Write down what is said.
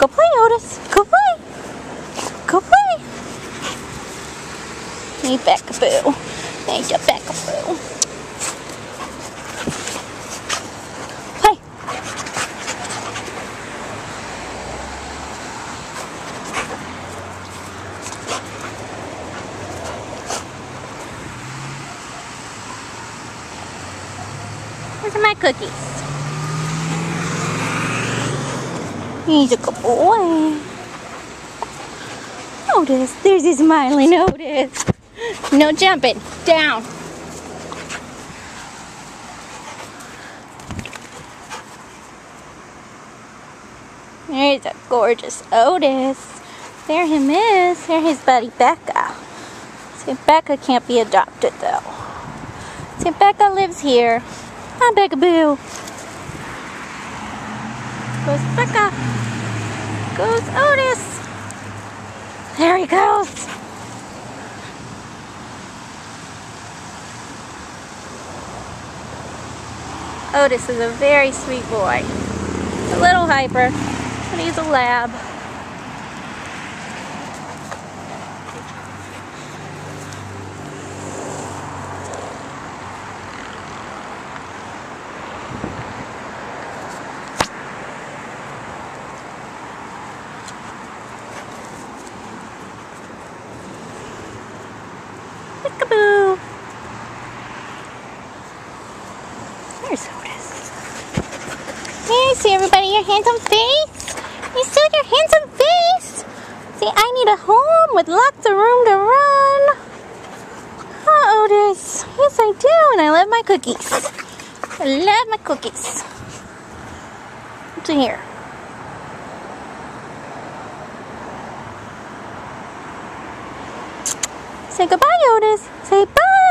Go play, Otis. Go play. Go play. Hey, Peekaboo. There's your Peekaboo. Play. Where's my cookies? He's a good boy. Otis, there's his smiling Otis. No jumping. Down. There's a gorgeous Otis. There him is. There's his buddy Becca. See, Becca can't be adopted though. See, Becca lives here. Hi, Peekaboo. Goes Becca. Goes Otis. There he goes. Otis is a very sweet boy. A little hyper, but he's a lab. Peekaboo! There's Otis. Hey, see everybody your handsome face? You see your handsome face? See, I need a home with lots of room to run. Huh, Otis? Yes, I do, and I love my cookies. I love my cookies. What's in here? Say goodbye, Otis. Say bye.